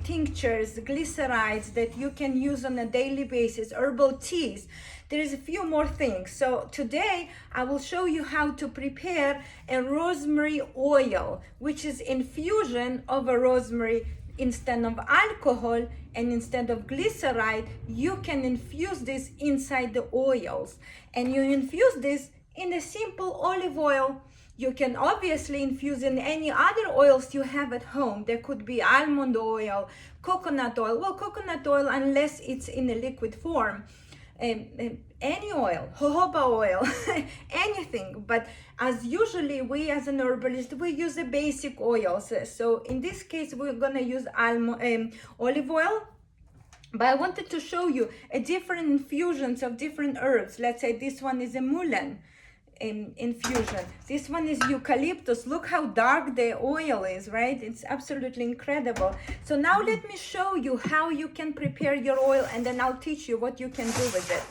tinctures, glycerides that you can use on a daily basis, herbal teas. There is a few more things. So today I will show you how to prepare a rosemary oil, which is infusion of a rosemary. Instead of alcohol and instead of glyceride, you can infuse this inside the oils. And you infuse this in a simple olive oil. You can obviously infuse in any other oils you have at home. There could be almond oil, coconut oil. Well, coconut oil, unless it's in a liquid form. Any oil, jojoba oil, anything. But as usually we as an herbalist, we use the basic oils. So in this case, we're gonna use olive oil. But I wanted to show you a different infusions of different herbs. Let's say this one is a mullein infusion. This one is eucalyptus. Look how dark the oil is, right? It's absolutely incredible. So now let me show you how you can prepare your oil, and then I'll teach you what you can do with it.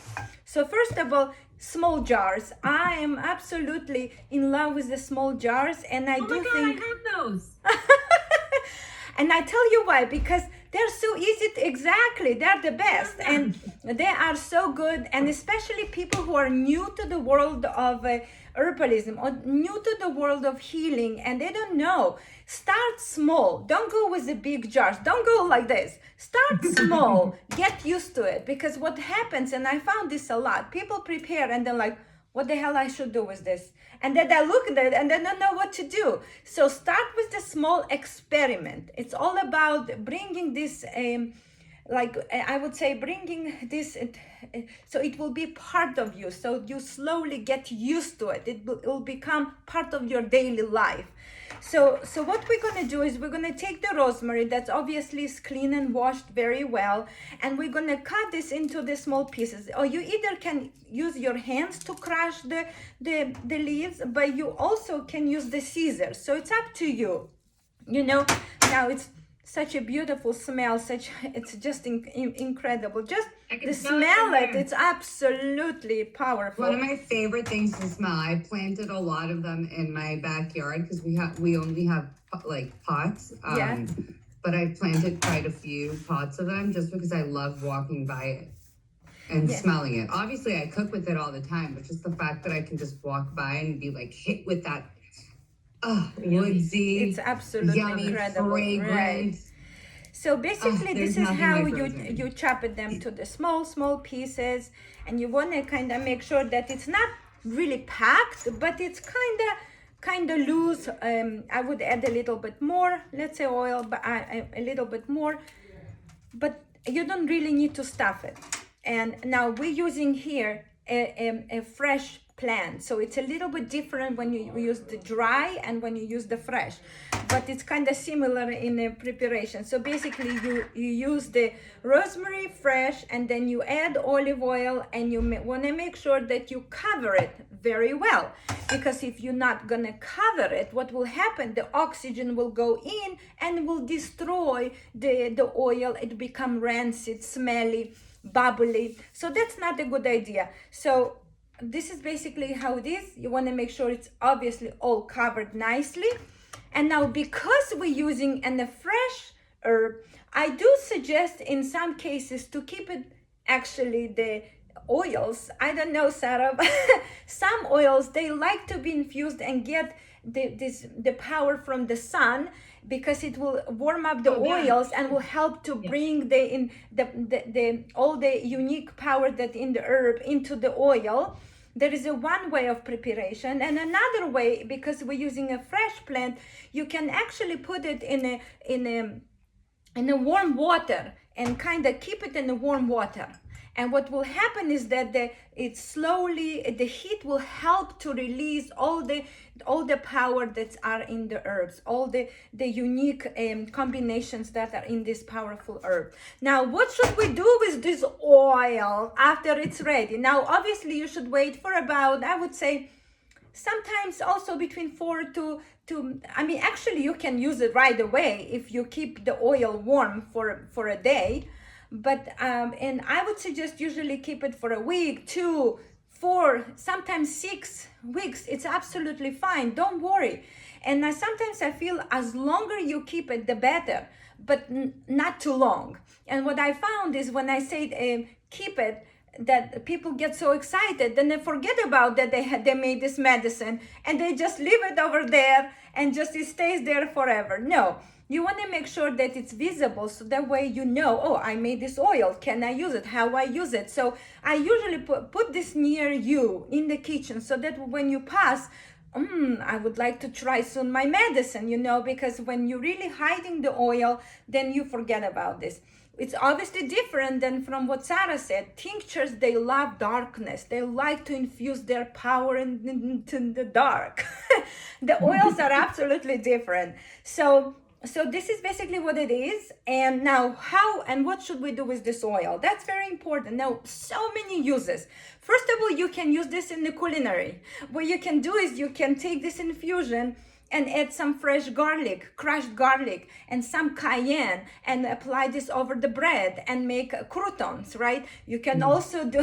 So first of all, small jars. I am absolutely in love with the small jars, and I think I have those. and I tell you why, because they're so easy to, exactly, they're the best, and they are so good. And especially people who are new to the world of herbalism or new to the world of healing, and they don't know. Start small. Don't go with the big jars. Don't go like this. Start small. Get used to it, because what happens, and I found this a lot, people prepare and they're like, what the hell I should do with this? And then they look at it and they don't know what to do. So start with the small experiment. It's all about bringing this, I would say, bringing this, so it will be part of you. So you slowly get used to it. It will become part of your daily life. So what we're going to do is we're going to take the rosemary that's obviously is clean and washed very well, and we're going to cut this into the small pieces. Or you either can use your hands to crush the leaves, but you also can use the scissors. So it's up to you. You know, now it's such a beautiful smell, it's just incredible. Just the smell it's absolutely powerful. One of my favorite things to smell. I planted a lot of them in my backyard because we only have like pots. But I planted quite a few pots of them just because I love walking by it and smelling it. Obviously I cook with it all the time, but just the fact that I can just walk by and be like hit with that woodsy, it's absolutely yummy, incredible, fragrant. right? So basically this is how you chop them to the small pieces, and you want to kind of make sure that it's not really packed, but it's kind of loose. I would add a little bit more, let's say oil, but a little bit more, but you don't really need to stuff it. And now we're using here a fresh plant, so it's a little bit different when you use the dry and when you use the fresh, but it's kind of similar in the preparation. So basically you use the rosemary fresh, and then you add olive oil, and you want to make sure that you cover it very well, because if you're not gonna cover it, what will happen, the oxygen will go in and will destroy the oil. It become rancid, smelly, bubbly, so that's not a good idea. So this is basically how it is. You want to make sure it's obviously all covered nicely. And now, because we're using a fresh herb, I do suggest in some cases to keep it, actually the oils, I don't know, Sarah, but some oils, they like to be infused and get the power from the sun, because it will warm up the oils and will help to bring all the unique power that in the herb into the oil. There is one way of preparation, and another way, because we're using a fresh plant, you can actually put it in a warm water and kind of keep it in the warm water. And what will happen is that the heat will help to release all the power that are in the herbs, all the unique combinations that are in this powerful herb. Now, what should we do with this oil after it's ready? Now, obviously, you should wait for about, I would say, sometimes also between 4 to I mean, actually, you can use it right away if you keep the oil warm for a day. But and I would suggest usually keep it for a week, 2, 4, sometimes 6 weeks. It's absolutely fine. Don't worry. And sometimes I feel as longer you keep it, the better. but not too long. And what I found is when I say keep it, that people get so excited, then they forget about that they made this medicine, and they just leave it over there and just it stays there forever. No, you want to make sure that it's visible, so that way you know, oh, I made this oil, can I use it, how I use it. So I usually put this near you in the kitchen, so that when you pass, I would like to try soon my medicine, because when you're really hiding the oil, then you forget about this. It's obviously different than from what Sarah said. Tinctures, they love darkness. They like to infuse their power into the dark. The oils are absolutely different. So this is basically what it is. And now how and what should we do with this oil? That's very important. Now, so many uses. First of all, you can use this in the culinary. What you can do is you can take this infusion and add some fresh garlic, crushed garlic, and some cayenne, and apply this over the bread and make croutons, right? You can also do,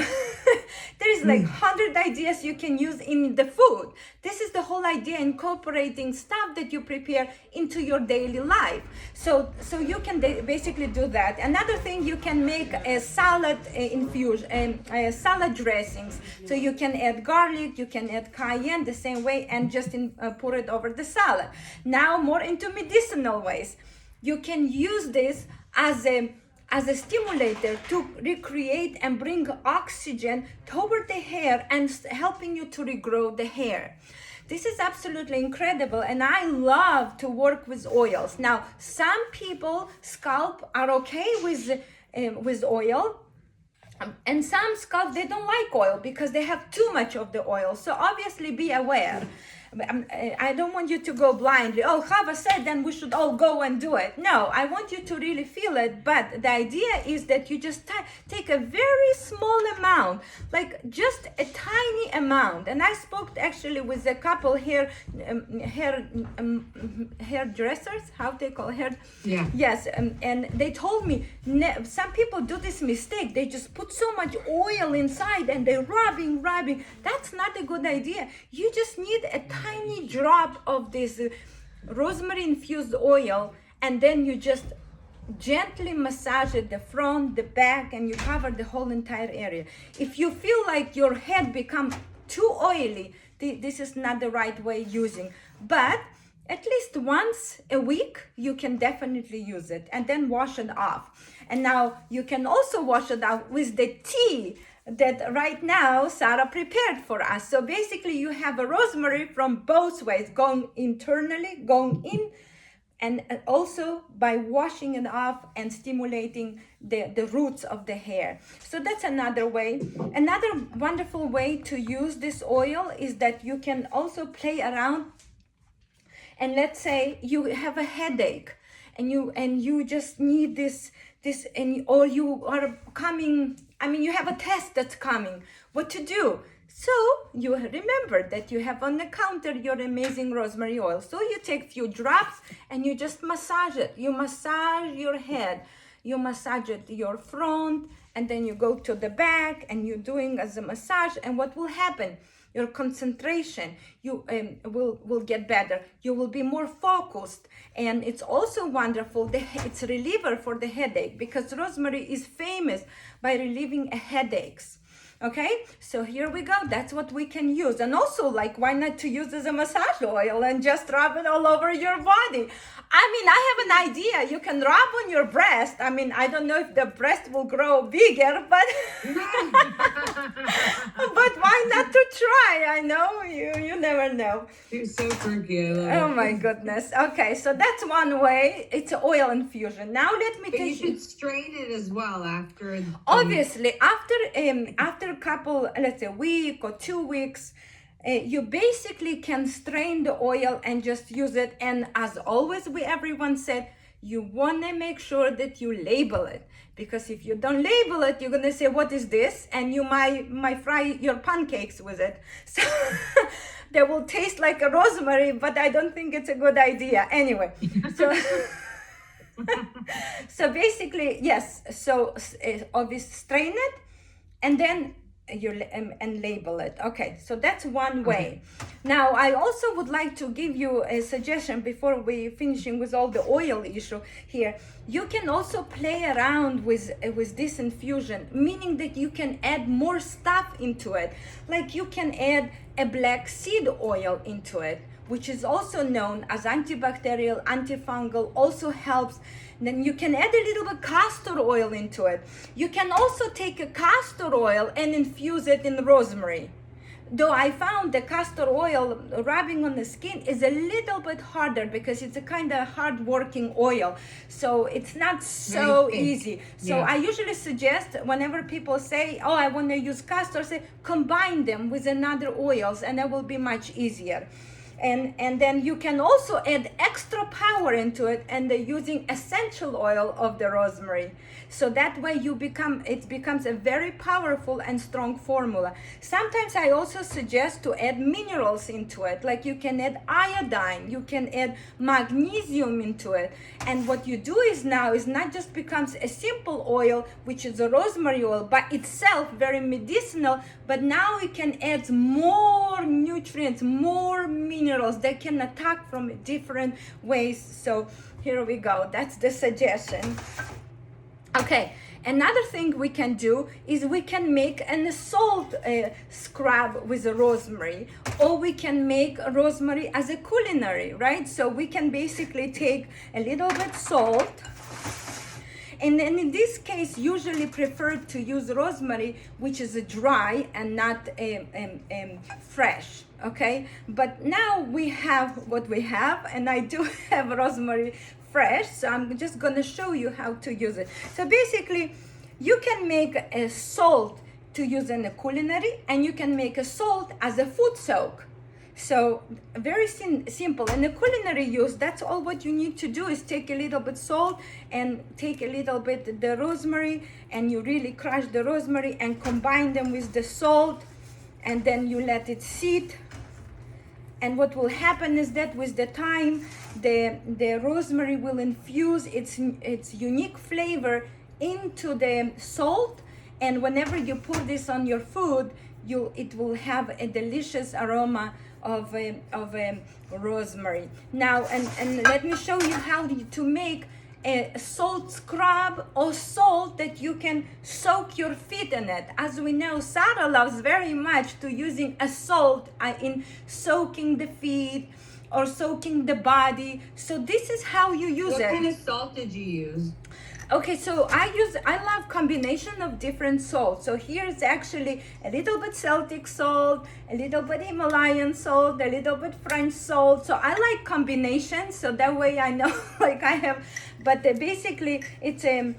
there's like 100 ideas you can use in the food. This is the whole idea, incorporating stuff that you prepare into your daily life. So you can basically do that. Another thing, you can make a salad infusion, salad dressings. So you can add garlic, you can add cayenne the same way, and just pour it over the salad. Now more into medicinal ways. You can use this as a stimulator to recreate and bring oxygen toward the hair and helping you to regrow the hair. This is absolutely incredible, and I love to work with oils. Now, some people scalp are okay with oil, and some scalp, they don't like oil because they have too much of the oil. So obviously be aware. I don't want you to go blindly. Oh, Hava said then we should all go and do it. No, I want you to really feel it. But the idea is that you just take a very small amount, like just a tiny amount. And I spoke actually with a couple hairdressers, how they call hair? Yeah. Yes, and they told me some people do this mistake. They just put so much oil inside and they're rubbing. That's not a good idea. You just need a tiny drop of this rosemary infused oil, and then you just gently massage it, the front, the back, and you cover the whole entire area. If you feel like your head becomes too oily, this is not the right way using, but at least once a week you can definitely use it, and then wash it off. And now you can also wash it off with the tea that right now Sarah prepared for us. So basically you have a rosemary from both ways, going internally, going in, and also by washing it off and stimulating the roots of the hair. So that's another way. Another wonderful way to use this oil is that you can also play around, and let's say you have a headache and you just need this or you are coming, you have a test that's coming, what to do? So you remember that you have on the counter your amazing rosemary oil. So you take few drops and you just massage it. You massage your head, you massage it your front, and then you go to the back and you're doing as a massage. And what will happen? Your concentration will get better. You will be more focused, and it's also wonderful. It's a reliever for the headache, because rosemary is famous by relieving headaches. Okay, so here we go. That's what we can use. And also, like, why not to use as a massage oil and just rub it all over your body? I have an idea. You can rub on your breast. I don't know if the breast will grow bigger, but but why not to try? I know you never know. You're so freaky. Oh my goodness. Okay, so that's one way. It's an oil infusion. Now let me But tell you should strain it as well after. Obviously, after a couple, let's say a week or 2 weeks, you basically can strain the oil and just use it. And as always, everyone said, you want to make sure that you label it, because if you don't label it, you're gonna say, what is this? And you might fry your pancakes with it. So they will taste like a rosemary, but I don't think it's a good idea. Anyway, so so basically, yes. So obviously strain it, and then and label it. Okay, so that's one way. Now I also would like to give you a suggestion before we finishing with all the oil issue here. You can also play around with this infusion, meaning that you can add more stuff into it. Like you can add a black seed oil into it, which is also known as antibacterial, antifungal, also helps. Then you can add a little bit castor oil into it. You can also take a castor oil and infuse it in rosemary. Though I found the castor oil rubbing on the skin is a little bit harder because it's a kind of hard working oil. So it's not so easy. So I usually suggest whenever people say, oh, I want to use castor, say combine them with another oils and that will be much easier. And then you can also add extra power into it and using essential oil of the rosemary. So that way it becomes a very powerful and strong formula. Sometimes I also suggest to add minerals into it, like you can add iodine, you can add magnesium into it. And what you do is now is not just becomes a simple oil, which is a rosemary oil by itself, very medicinal, but now we can add more nutrients, more minerals that can attack from different ways. So here we go, that's the suggestion. Okay, another thing we can do is we can make an salt scrub with a rosemary, or we can make a rosemary as a culinary, right? So we can basically take a little bit salt, and then in this case usually prefer to use rosemary which is dry and not fresh, okay? But now we have what we have, and I do have rosemary fresh, so I'm just gonna show you how to use it. So basically you can make a salt to use in a culinary, and you can make a salt as a food soak. So very simple. In the culinary use, that's all what you need to do is take a little bit salt and take a little bit the rosemary, and you really crush the rosemary and combine them with the salt, and then you let it sit. And what will happen is that with the time, the rosemary will infuse its unique flavor into the salt, and whenever you put this on your food, it will have a delicious aroma of rosemary. Now, and let me show you how to make a salt scrub or salt that you can soak your feet in it. As we know, Sarah loves very much to using a salt in soaking the feet or soaking the body. So this is how you use it. What kind of salt did you use? Okay, so I love combination of different salts. So here's actually a little bit Celtic salt, a little bit Himalayan salt, a little bit French salt. So I like combinations, so that way I know like I have, but basically it's I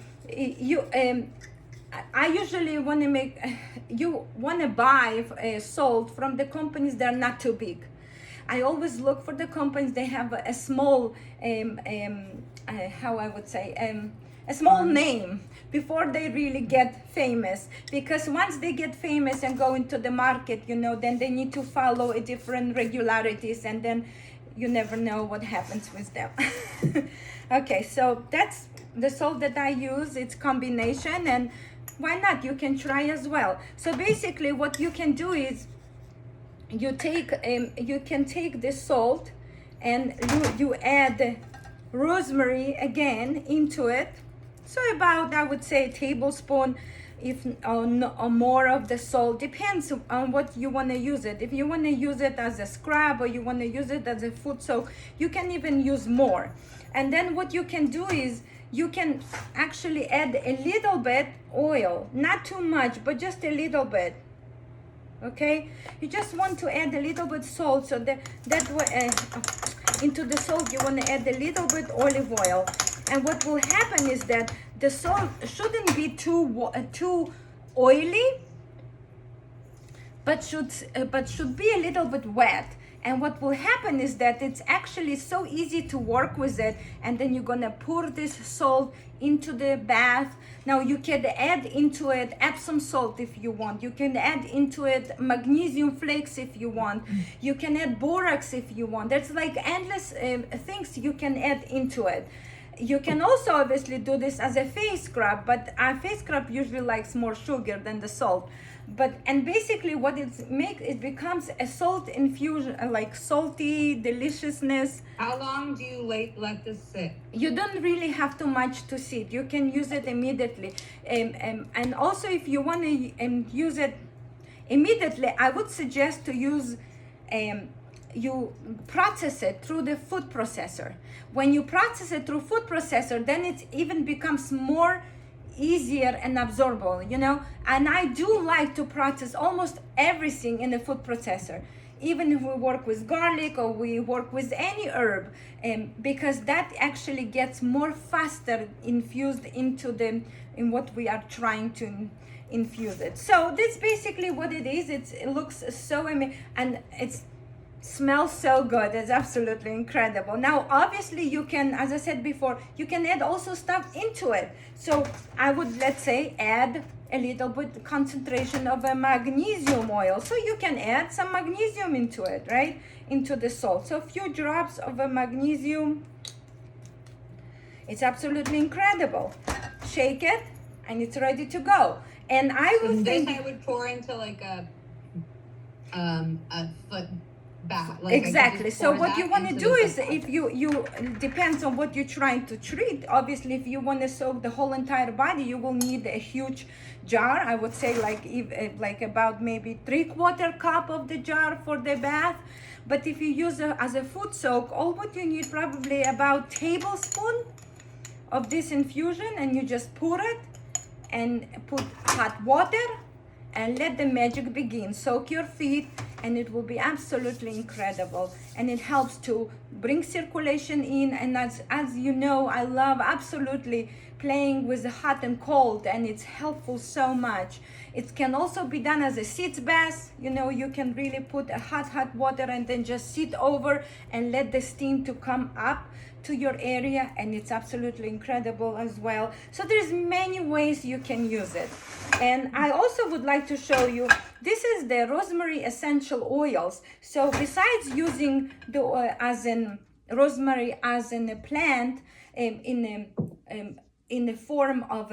usually want to make, you want to buy salt from the companies that are not too big. I always look for the companies they have a small how I would say a small name before they really get famous, because once they get famous and go into the market, then they need to follow a different regularities, and then you never know what happens with them. Okay, so that's the salt that I use. It's combination, and why not, you can try as well. So basically what you can do is you can take this salt and you add rosemary again into it. So about, I would say, a tablespoon, or more of the salt. Depends on what you want to use it. If you want to use it as a scrub or you want to use it as a food soak, you can even use more. And then what you can do is you can actually add a little bit oil, not too much, but just a little bit. Okay, you just want to add a little bit salt, so that way into the salt you want to add a little bit olive oil. And what will happen is that the salt shouldn't be too oily, but should be a little bit wet. And what will happen is that it's actually so easy to work with it. And then you're gonna pour this salt into the bath. Now you can add into it Epsom salt if you want. You can add into it magnesium flakes if you want. You can add borax if you want. There's like endless things you can add into it. you can also obviously do this as a face scrub, but a face scrub usually likes more sugar than the salt. And basically what it becomes a salt infusion, like salty deliciousness. How long do you let this sit? You don't really have too much to sit. You can use it immediately. And also if you want to use it immediately, I would suggest to use, you process it through the food processor. When you process it through food processor, then it even becomes more easier and absorbable, and I do like to process almost everything in the food processor, even if we work with garlic or we work with any herb, because that actually gets more faster infused in what we are trying to infuse it. So that's basically what it is. It looks so amazing, and it smells so good. It's absolutely incredible. Now obviously you can, as I said before, you can add also stuff into it. So I would, let's say, add a little bit concentration of a magnesium oil. So you can add some magnesium into it, right? Into the salt. So a few drops of a magnesium. It's absolutely incredible. Shake it and it's ready to go. And I would think I would pour into like a foot bath. Like exactly. So what you want to do is, if you depends on what you're trying to treat. Obviously, if you want to soak the whole entire body, you will need a huge jar. I would say like about maybe 3/4 cup of the jar for the bath. But if you use it as a food soak, all what you need probably about tablespoon of this infusion, and you just pour it and put hot water and let the magic begin. Soak your feet and it will be absolutely incredible. And it helps to bring circulation in. And as you know, I love absolutely playing with the hot and cold, and it's helpful so much. It can also be done as a sit bath. You can really put a hot water and then just sit over and let the steam to come up to your area, and it's absolutely incredible as well. So there's many ways you can use it. And I also would like to show you, this is the rosemary essential oils. So besides using the rosemary as in a plant, in the form of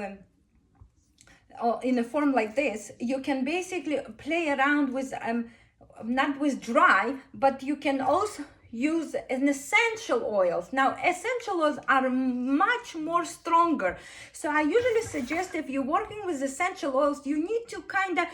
in a form like this, you can basically play around with not with dry, but you can also use an essential oils. Now essential oils are much more stronger, so I usually suggest, if you're working with essential oils, you need to kind of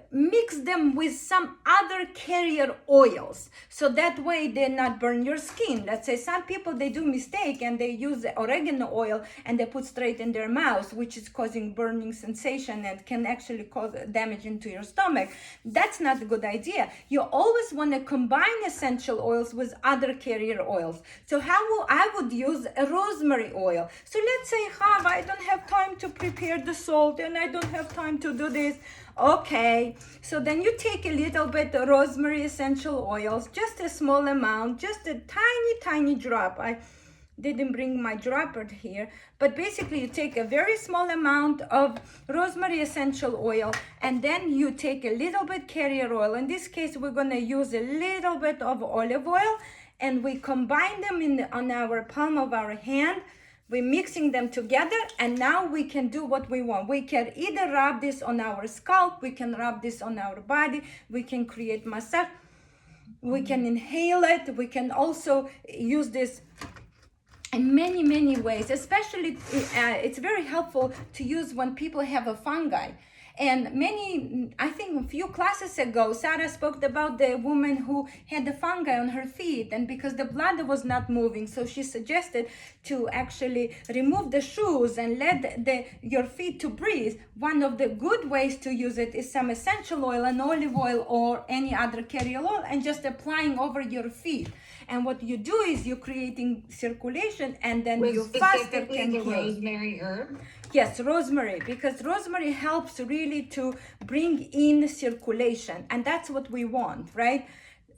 mix them with some other carrier oils, so that way they not burn your skin. Let's say some people, they do mistake and they use oregano oil and they put straight in their mouth, which is causing burning sensation and can actually cause damage into your stomach. That's not a good idea. You always want to combine essential oils with other carrier oils. So I would use a rosemary oil. So let's say, Hava, I don't have time to prepare the salt and I don't have time to do this. Okay, so then you take a little bit of rosemary essential oils, just a small amount, just a tiny drop. I didn't bring my dropper here, but basically you take a very small amount of rosemary essential oil, and then you take a little bit carrier oil. In this case, we're gonna use a little bit of olive oil, and we combine them on our palm of our hand. We're mixing them together, and now we can do what we want. We can either rub this on our scalp, we can rub this on our body, we can create massage, we can inhale it, we can also use this in many ways. Especially it's very helpful to use when people have a fungi. And I think a few classes ago, Sarah spoke about the woman who had the fungi on her feet, and because the blood was not moving, so she suggested to actually remove the shoes and let your feet to breathe. One of the good ways to use it is some essential oil, an olive oil or any other carrier oil, and just applying over your feet. And what you do is you're creating circulation, and then you faster can heal. Rosemary herb? Yes, rosemary, because rosemary helps really to bring in circulation, and that's what we want, right?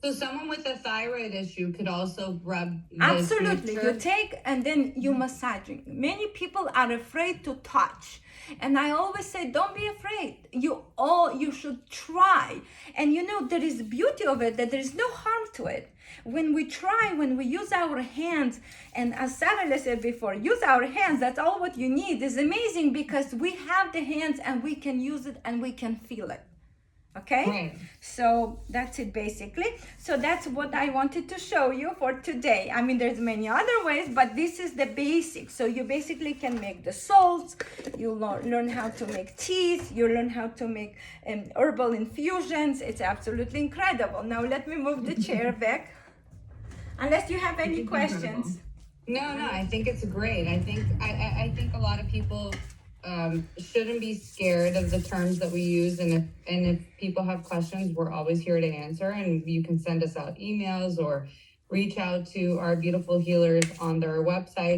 So someone with a thyroid issue could also rub this Absolutely. mixture? You take and then you massaging. Many people are afraid to touch. And I always say, don't be afraid. You should try. And you know, there is beauty of it, that there is no harm to it. When we try, when we use our hands, and as Sarah said before, use our hands, that's all what you need. It's amazing because we have the hands and we can use it and we can feel it. Okay, right. So that's it basically. So that's what I wanted to show you for today. I mean, there's many other ways, but this is the basics. So you basically can make the salts, you learn how to make teas, you learn how to make herbal infusions. It's absolutely incredible. Now let me move the chair back, unless you have any questions. No, I think it's great. I think a lot of people shouldn't be scared of the terms that we use, and if people have questions, we're always here to answer, and you can send us out emails or reach out to our beautiful healers on their websites.